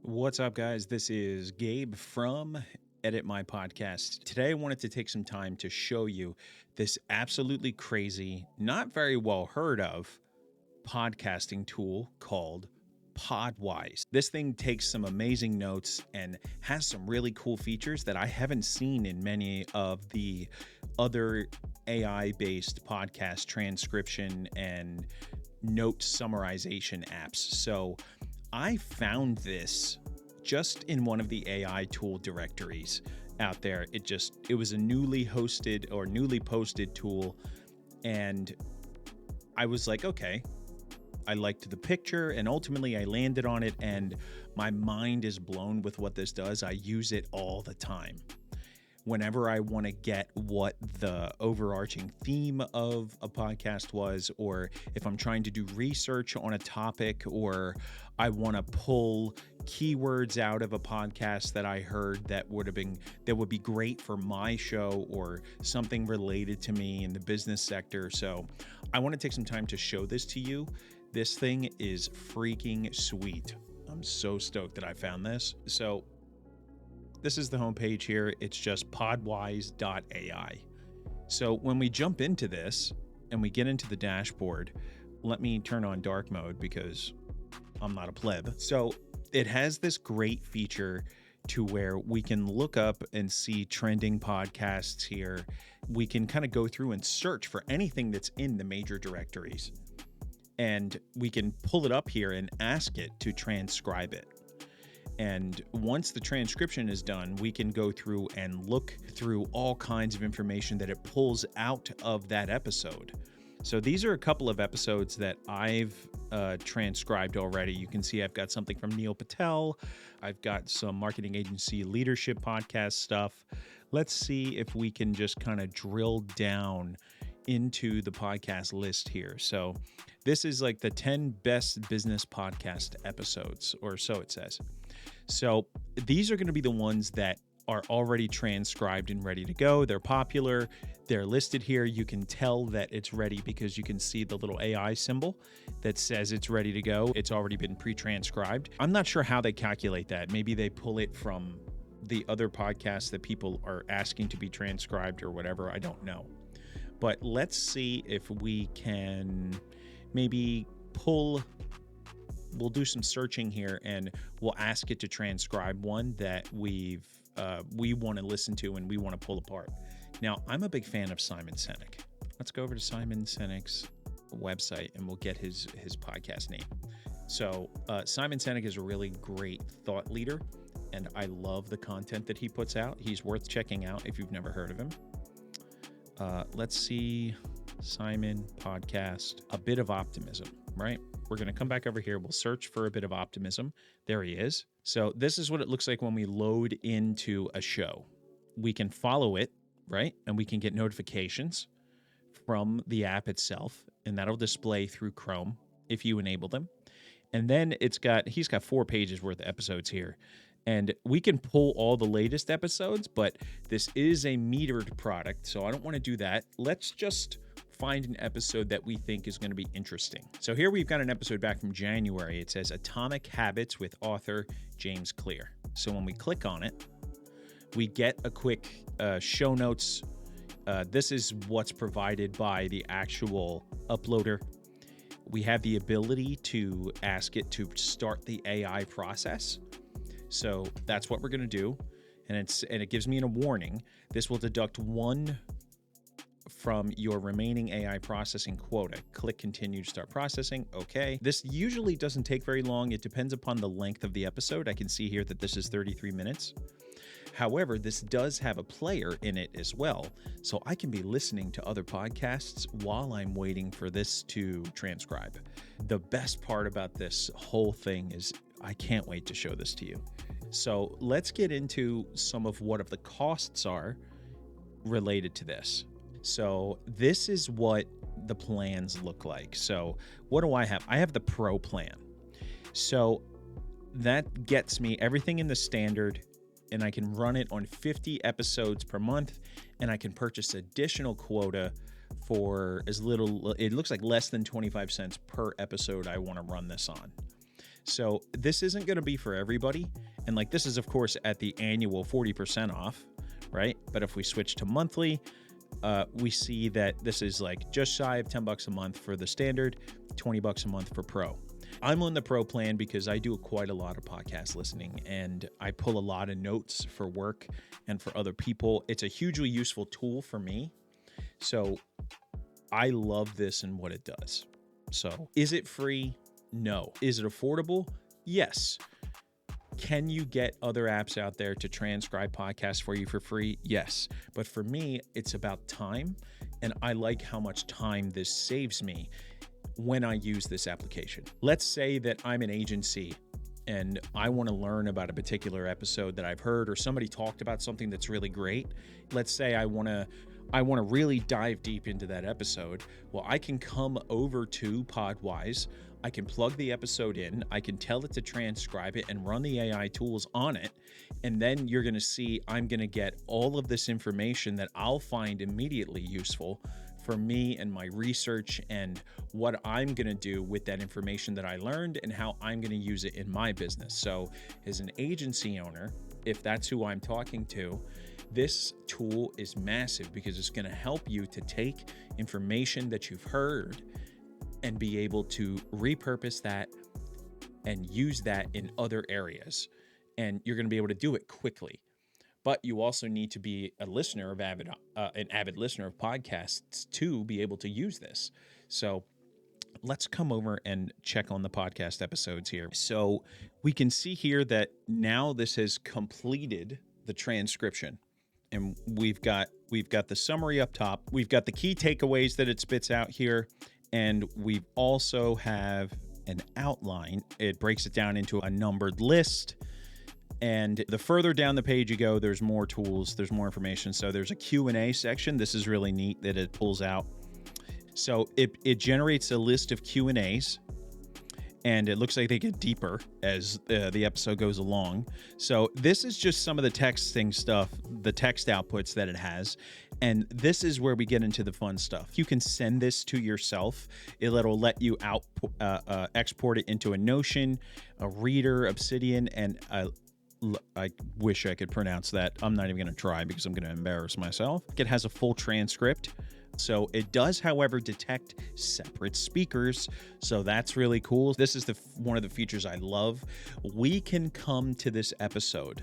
What's up, guys? This is Gabe from Edit My Podcast. Today, I wanted to take some time to show you this absolutely crazy, not very well heard of podcasting tool called Podwise. This thing takes some amazing notes and has some really cool features that I haven't seen in many of the other AI-based podcast transcription and note summarization apps. So I found this just in one of the AI tool directories out there. It was a newly hosted or newly posted tool, and I was like, okay, I liked the picture, and ultimately I landed on it, and my mind is blown with what this does. I use it all the time. Whenever I want to get what the overarching theme of a podcast was, or if I'm trying to do research on a topic, or I want to pull keywords out of a podcast that I heard that would be great for my show or something related to me in the business sector. So I want to take some time to show this to you. This thing is freaking sweet. I'm so stoked that I found this. So this is the homepage here. It's just Podwise.ai. So when we jump into this and we get into the dashboard, let me turn on dark mode because I'm not a pleb. So it has this great feature to where we can look up and see trending podcasts here. We can kind of go through and search for anything that's in the major directories. And we can pull it up here and ask it to transcribe it. And once the transcription is done, we can go through and look through all kinds of information that it pulls out of that episode. So these are a couple of episodes that I've transcribed already. You can see I've got something from Neil Patel. I've got some marketing agency leadership podcast stuff. Let's see if we can just kind of drill down into the podcast list here. So this is like the 10 best business podcast episodes, or so it says. So these are going to be the ones that are already transcribed and ready to go. They're popular. They're listed here. You can tell that it's ready because you can see the little AI symbol that says it's ready to go. It's already been pre-transcribed. I'm not sure how they calculate that. Maybe they pull it from the other podcasts that people are asking to be transcribed or whatever. I don't know. But let's see if we can maybe we'll do some searching here and we'll ask it to transcribe one that we want to listen to and we want to pull apart. Now, I'm a big fan of Simon Sinek. Let's go over to Simon Sinek's website and we'll get his podcast name. So Simon Sinek is a really great thought leader, and I love the content that he puts out. He's worth checking out if you've never heard of him. Let's see, Simon podcast, A Bit of Optimism, right? We're going to come back over here. We'll search for A Bit of Optimism. There he is. So this is what it looks like when we load into a show. We can follow it, right? And we can get notifications from the app itself, and that'll display through Chrome if you enable them. And then he's got 4 pages worth of episodes here. And we can pull all the latest episodes, but this is a metered product, so I don't want to do that. Let's just find an episode that we think is going to be interesting. So here we've got an episode back from January. It says Atomic Habits with author James Clear. So when we click on it, we get a quick show notes. This is what's provided by the actual uploader. We have the ability to ask it to start the AI process. So that's what we're going to do. And it gives me a warning. This will deduct 1 from your remaining AI processing quota. Click continue to start processing. Okay. This usually doesn't take very long. It depends upon the length of the episode. I can see here that this is 33 minutes. However, this does have a player in it as well. So I can be listening to other podcasts while I'm waiting for this to transcribe. The best part about this whole thing is I can't wait to show this to you. So let's get into some of what the costs are related to this. So this is what the plans look like. So what do I have? I have the Pro plan. So that gets me everything in the standard, and I can run it on 50 episodes per month, and I can purchase additional quota for as little, it looks like less than 25 cents per episode I want to run this on. So this isn't going to be for everybody. And like, this is of course at the annual 40% off, right? But if we switch to monthly, we see that this is like just shy of $10 a month for the standard, $20 a month for pro. I'm on the pro plan because I do quite a lot of podcast listening and I pull a lot of notes for work and for other people. It's a hugely useful tool for me. So I love this and what it does. So is it free? No. Is it affordable? Yes. Can you get other apps out there to transcribe podcasts for you for free? Yes. But for me, it's about time. And I like how much time this saves me when I use this application. Let's say that I'm an agency and I want to learn about a particular episode that I've heard, or somebody talked about something that's really great. Let's say I want to really dive deep into that episode. Well, I can come over to Podwise. I can plug the episode in. I can tell it to transcribe it and run the AI tools on it. And then you're going to see I'm going to get all of this information that I'll find immediately useful for me and my research and what I'm going to do with that information that I learned and how I'm going to use it in my business. So as an agency owner, if that's who I'm talking to, this tool is massive because it's going to help you to take information that you've heard and be able to repurpose that and use that in other areas. And you're going to be able to do it quickly. But you also need to be a listener of an avid listener of podcasts to be able to use this. So let's come over and check on the podcast episodes here. So we can see here that now this has completed the transcription. And we've got the summary up top. We've got the key takeaways that it spits out here. And we also have an outline. It breaks it down into a numbered list. And the further down the page you go, there's more tools, there's more information. So there's a Q&A section. This is really neat that it pulls out. So it generates a list of Q&As. And it looks like they get deeper as the episode goes along. So this is just some of the texting stuff, the text outputs that it has. And this is where we get into the fun stuff. You can send this to yourself. It'll let you export it into a Notion, a Reader, Obsidian, and I wish I could pronounce that. I'm not even going to try because I'm going to embarrass myself. It has a full transcript. So it does, however, detect separate speakers. So that's really cool. This is one of the features I love. We can come to this episode.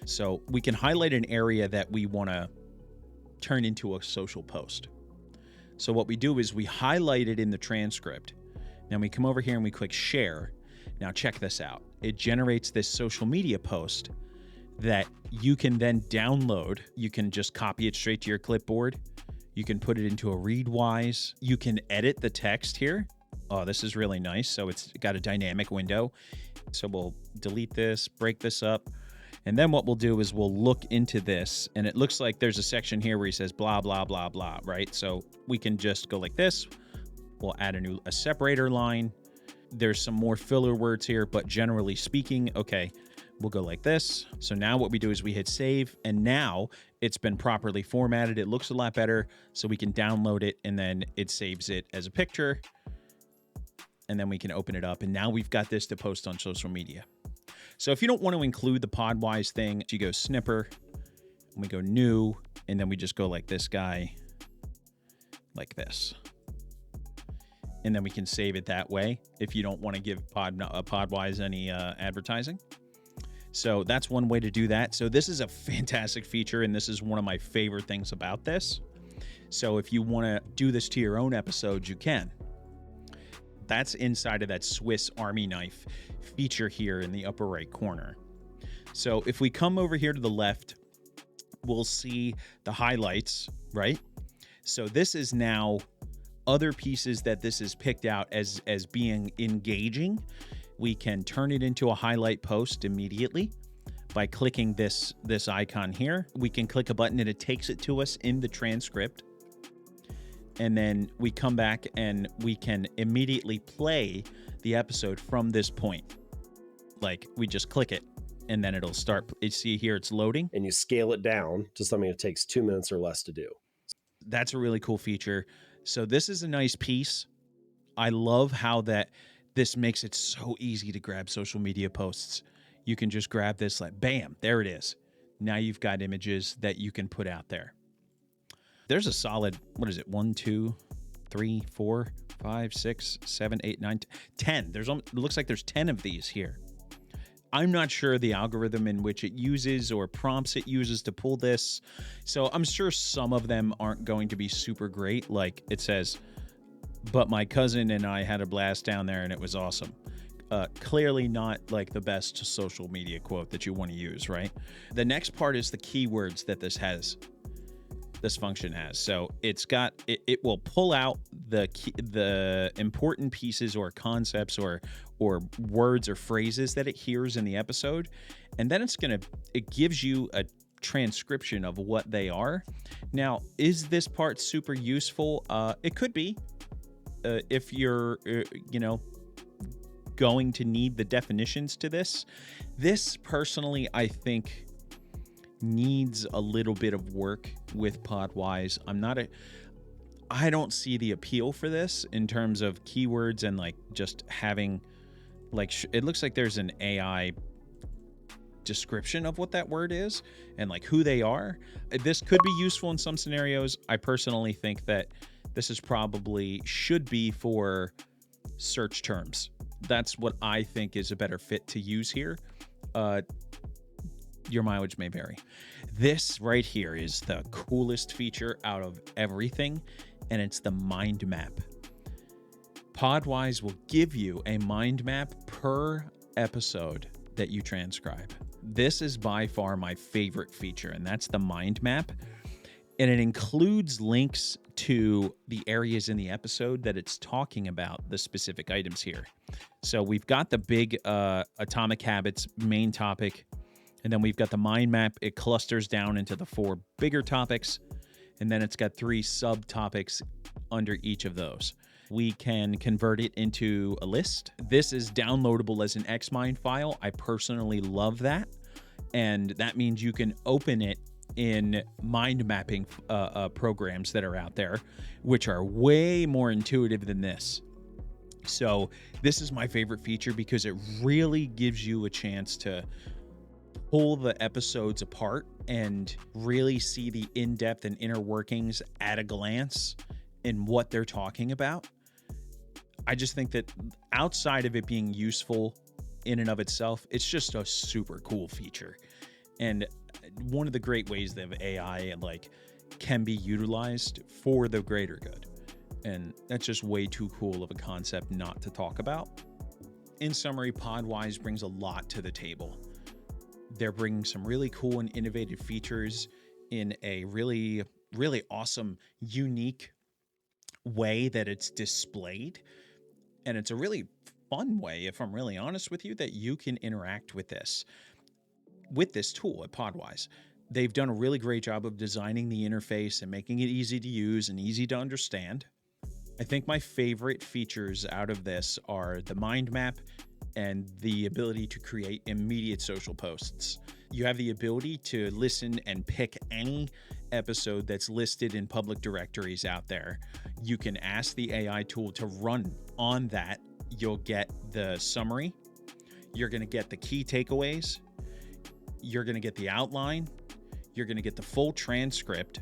So we can highlight an area that we want to turn into a social post. So what we do is we highlight it in the transcript. Then we come over here and we click share. Now check this out. It generates this social media post that you can then download. You can just copy it straight to your clipboard. You can put it into a Readwise. You can edit the text here. Oh, this is really nice. So it's got a dynamic window. So we'll delete this, break this up. And then what we'll do is we'll look into this. And it looks like there's a section here where he says blah, blah, blah, blah, right? So we can just go like this. We'll add a separator line. There's some more filler words here, but generally speaking, okay, we'll go like this. So now what we do is we hit save, and now it's been properly formatted. It looks a lot better, so we can download it, and then it saves it as a picture, and then we can open it up, and now we've got this to post on social media. So if you don't want to include the Podwise thing, you go snipper, and we go new, and then we just go like this guy, like this. And then we can save it that way if you don't want to give Podwise any advertising. So that's one way to do that. So this is a fantastic feature, and this is one of my favorite things about this. So if you want to do this to your own episodes, you can. That's inside of that Swiss Army knife feature here in the upper right corner. So if we come over here to the left, we'll see the highlights, right? So this is now other pieces that this is picked out as being engaging. We can turn it into a highlight post immediately by clicking this icon here. We can click a button and it takes it to us in the transcript. And then we come back and we can immediately play the episode from this point. Like we just click it and then it'll start. You see here it's loading. And you scale it down to something that takes 2 minutes or less to do. That's a really cool feature. So this is a nice piece. I love how that This makes it so easy to grab social media posts. You can just grab this, like, bam, there it is. Now you've got images that you can put out there. There's a solid, 1, 2, 3, 4, 5, 6, 7, 8, 9, 10. It looks like there's 10 of these here. I'm not sure the algorithm in which it uses or prompts it uses to pull this. So I'm sure some of them aren't going to be super great. Like it says, but my cousin and I had a blast down there and it was awesome. Clearly not like the best social media quote that you want to use, right? The next part is the keywords that this function has. So it will pull out the important pieces or concepts or words or phrases that it hears in the episode, and then it gives you a transcription of what they are. Now, is this part super useful? It could be, if you're going to need the definitions to this. This personally, I think, needs a little bit of work with Podwise. I don't see the appeal for this in terms of keywords and like just having it looks like there's an AI description of what that word is and like who they are. This could be useful in some scenarios. I personally think that this is probably should be for search terms. That's what I think is a better fit to use here. Your mileage may vary. This right here is the coolest feature out of everything, and it's the mind map. Podwise will give you a mind map per episode that you transcribe. This is by far my favorite feature, and that's the mind map. And it includes links to the areas in the episode that it's talking about the specific items here. So we've got the big Atomic Habits main topic, and then we've got the mind map. It clusters down into the 4 bigger topics, and then it's got 3 subtopics under each of those. We can convert it into a list. This is downloadable as an Xmind file. I personally love that, and that means you can open it in mind mapping programs that are out there, which are way more intuitive than this. So this is my favorite feature because it really gives you a chance to pull the episodes apart and really see the in-depth and inner workings at a glance in what they're talking about. I just think that outside of it being useful in and of itself, it's just a super cool feature. And one of the great ways that AI can be utilized for the greater good. And that's just way too cool of a concept not to talk about. In summary, Podwise brings a lot to the table. They're bringing some really cool and innovative features in a really, really awesome, unique way that it's displayed. And it's a really fun way, if I'm really honest with you, that you can interact with this tool at Podwise. They've done a really great job of designing the interface and making it easy to use and easy to understand. I think my favorite features out of this are the mind map and the ability to create immediate social posts. You have the ability to listen and pick any episode that's listed in public directories out there. You can ask the AI tool to run on that. You'll get the summary. You're going to get the key takeaways. You're going to get the outline. You're going to get the full transcript.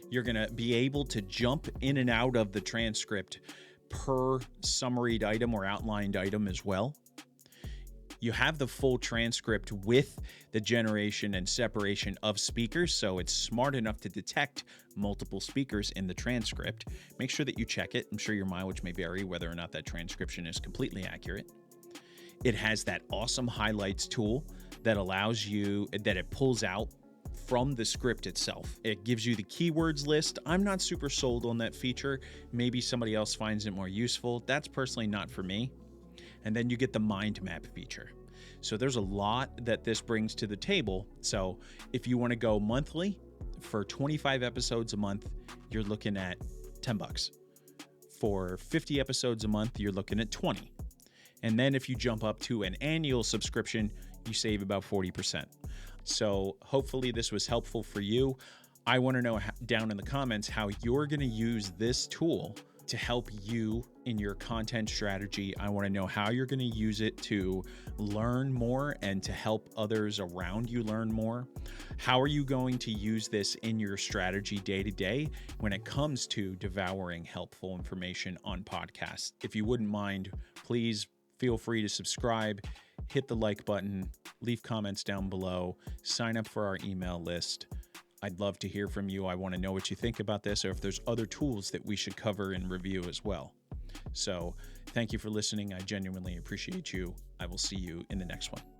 You're going to be able to jump in and out of the transcript per summaried item or outlined item as well. You have the full transcript with the generation and separation of speakers, so it's smart enough to detect multiple speakers in the transcript. Make sure that you check it. I'm sure your mileage may vary whether or not that transcription is completely accurate. It has that awesome highlights tool that allows you, that it pulls out from the script itself. It gives you the keywords list. I'm not super sold on that feature. Maybe somebody else finds it more useful. That's personally not for me. And then you get the mind map feature. So there's a lot that this brings to the table. So if you want to go monthly for 25 episodes a month, you're looking at $10. For 50 episodes a month, you're looking at 20. And then if you jump up to an annual subscription, you save about 40%. So hopefully this was helpful for you. I want to know down in the comments how you're going to use this tool to help you in your content strategy. I want to know how you're going to use it to learn more and to help others around you learn more. How are you going to use this in your strategy day to day when it comes to devouring helpful information on podcasts? If you wouldn't mind, please feel free to subscribe, hit the like button, leave comments down below, sign up for our email list. I'd love to hear from you. I want to know what you think about this, or if there's other tools that we should cover and review as well. So thank you for listening. I genuinely appreciate you. I will see you in the next one.